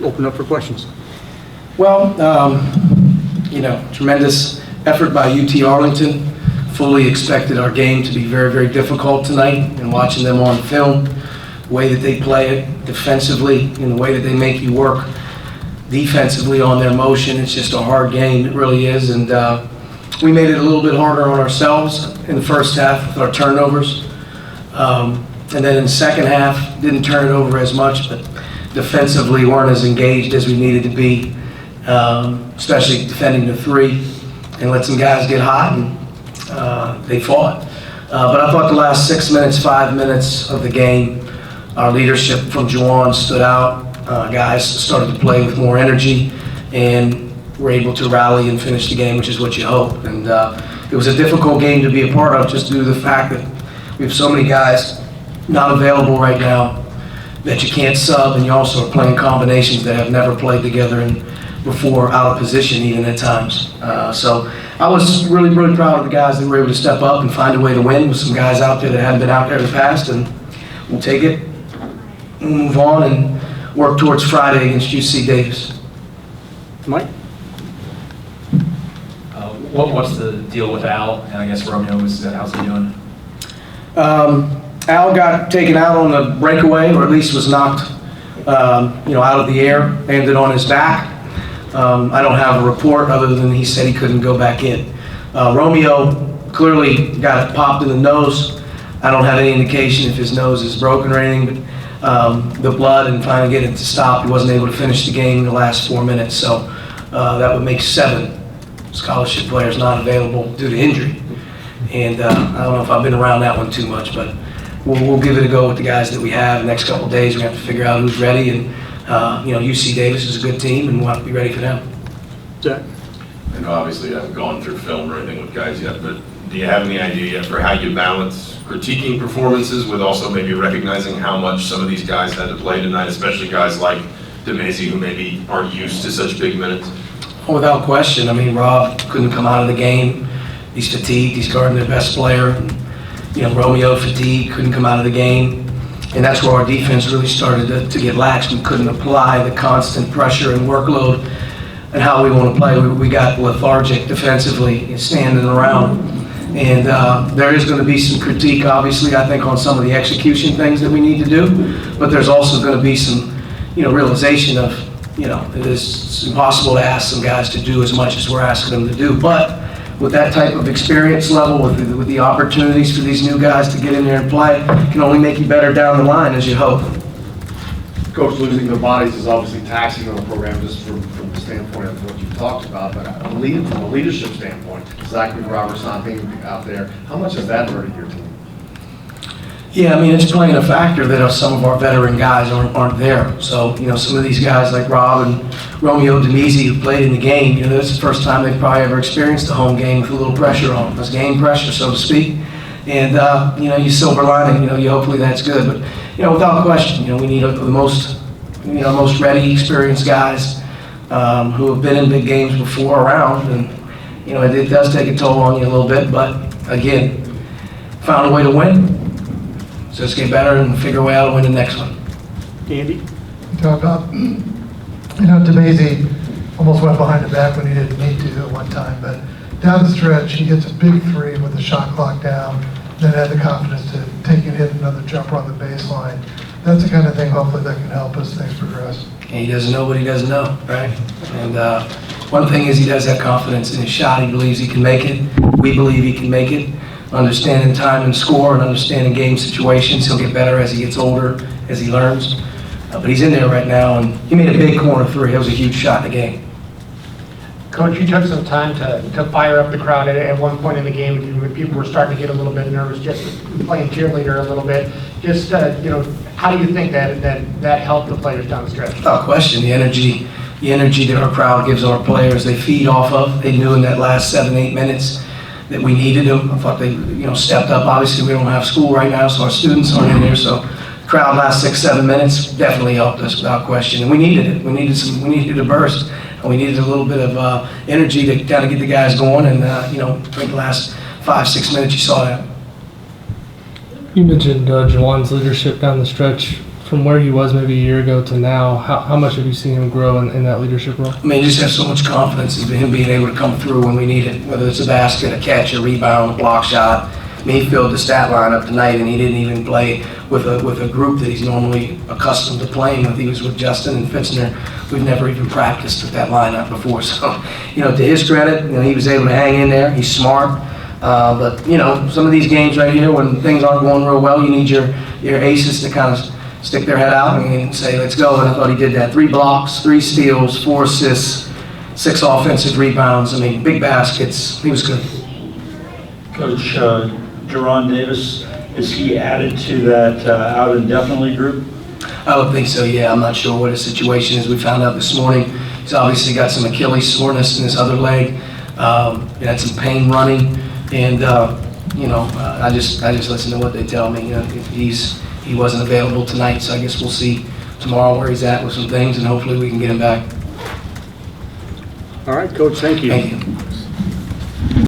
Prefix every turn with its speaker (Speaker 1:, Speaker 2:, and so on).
Speaker 1: open up for questions.
Speaker 2: Well, tremendous effort by UT Arlington. Fully expected our game to be very, very difficult tonight, and watching them on film, the way that they play it defensively, and the way that they make you work defensively on their motion, it's just a hard game, it really is. And we made it a little bit harder on ourselves in the first half with our turnovers. And then in the second half, didn't turn it over as much, but defensively weren't as engaged as we needed to be, especially defending the three, and let some guys get hot, and they fought. But I thought the last 6 minutes, 5 minutes of the game, our leadership from Juwan stood out. Guys started to play with more energy, and were able to rally and finish the game, which is what you hope. And it was a difficult game to be a part of, just due to the fact that we have so many guys not available right now that you can't sub, and you also are playing combinations that have never played together and before, out of position even at times. So I was really, really proud of the guys that were able to step up and find a way to win with some guys out there that hadn't been out there in the past, and we'll take it, move on, and work towards Friday against UC Davis.
Speaker 1: Mike?
Speaker 3: What's the deal with Al? And I guess Romeo, how's he doing?
Speaker 2: Al got taken out on the breakaway, or at least was knocked out of the air, landed on his back. I don't have a report other than he said he couldn't go back in. Romeo clearly got popped in the nose. I don't have any indication if his nose is broken or anything, but the blood and finally getting it to stop, he wasn't able to finish the game in the last 4 minutes. So that would make 7 scholarship players not available due to injury. And I don't know if I've been around that one too much, but we'll give it a go with the guys that we have. The next couple of days, we have to figure out who's ready. And UC Davis is a good team, and we'll have to be ready for them.
Speaker 1: Jack?
Speaker 4: I know obviously you haven't gone through film or anything with guys yet, but do you have any idea yet for how you balance critiquing performances with also maybe recognizing how much some of these guys had to play tonight, especially guys like DeMazy, who maybe aren't used to such big minutes?
Speaker 2: Without question. I mean, Rob couldn't come out of the game. He's fatigued. He's guarding their best player. Romeo fatigued, couldn't come out of the game. And that's where our defense really started to get lax. We couldn't apply the constant pressure and workload and how we want to play. We got lethargic defensively, standing around. And there is going to be some critique, obviously, I think, on some of the execution things that we need to do. But there's also going to be some, realization of, it's impossible to ask some guys to do as much as we're asking them to do. But with that type of experience level, with the opportunities for these new guys to get in there and play, can only make you better down the line, as you hope.
Speaker 5: Coach, losing their bodies is obviously taxing on the program, just from the standpoint of what you've talked about, but from a leadership standpoint, Zachary Roberts not being out there, how much has that hurted your team?
Speaker 2: Yeah, I mean, it's playing a factor that some of our veteran guys aren't there. So, some of these guys like Rob and Romeo DeMezy, who played in the game, this is the first time they've probably ever experienced a home game with a little pressure on them. It's game pressure, so to speak. And, you silver lining, you hopefully that's good. But, without question, we need the most ready, experienced guys who have been in big games before around. And, it does take a toll on you a little bit. But, again, found a way to win. So let's get better and figure a way out to win the next one.
Speaker 1: Andy?
Speaker 6: You talk about, DeMazy almost went behind the back when he didn't need to at one time, but down the stretch, he hits a big 3 with the shot clock down, then had the confidence to take and hit another jumper on the baseline. That's the kind of thing, hopefully, that can help as things progress.
Speaker 2: And he doesn't know what he doesn't know, right? And one thing is he does have confidence in his shot. He believes he can make it. We believe he can make it. Understanding time and score and understanding game situations. He'll get better as he gets older, as he learns. But he's in there right now, and he made a big corner 3. That was a huge shot in the game.
Speaker 7: Coach, you took some time to fire up the crowd at one point in the game when people were starting to get a little bit nervous, just playing cheerleader a little bit. Just, how do you think that helped the players down the stretch?
Speaker 2: Without question, the energy that our crowd gives our players, they feed off of. They knew in that last 7-8 minutes that we needed them. I thought they, stepped up. Obviously, we don't have school right now, so our students aren't in there. So, the crowd last 6-7 minutes definitely helped us without question, and we needed it. We needed a burst, and we needed a little bit of energy to kind of get the guys going. And for the last 5-6 minutes, you saw that.
Speaker 8: You mentioned Juwan's leadership down the stretch from where he was maybe a year ago to now, how much have you seen him grow in that leadership role?
Speaker 2: I mean, just have so much confidence in him being able to come through when we need it, whether it's a basket, a catch, a rebound, a block shot. I mean, he filled the stat line up tonight, and he didn't even play with a group that he's normally accustomed to playing with. He was with Justin and Fitzner. We've never even practiced with that lineup before. So, to his credit, he was able to hang in there. He's smart. But, some of these games right here, when things aren't going real well, you need your aces to kind of stick their head out and say, let's go. And I thought he did that. 3 blocks, 3 steals, 4 assists, 6 offensive rebounds. I mean, big baskets. He was good.
Speaker 9: Coach, Jerron Davis, is he added to that out indefinitely group?
Speaker 2: I would think so, yeah. I'm not sure what his situation is. We found out this morning he's obviously got some Achilles soreness in his other leg. He had some pain running. And, I just listen to what they tell me. He wasn't available tonight, so I guess we'll see tomorrow where he's at with some things, and hopefully we can get him back.
Speaker 1: All right, Coach, thank you.
Speaker 2: Thank you.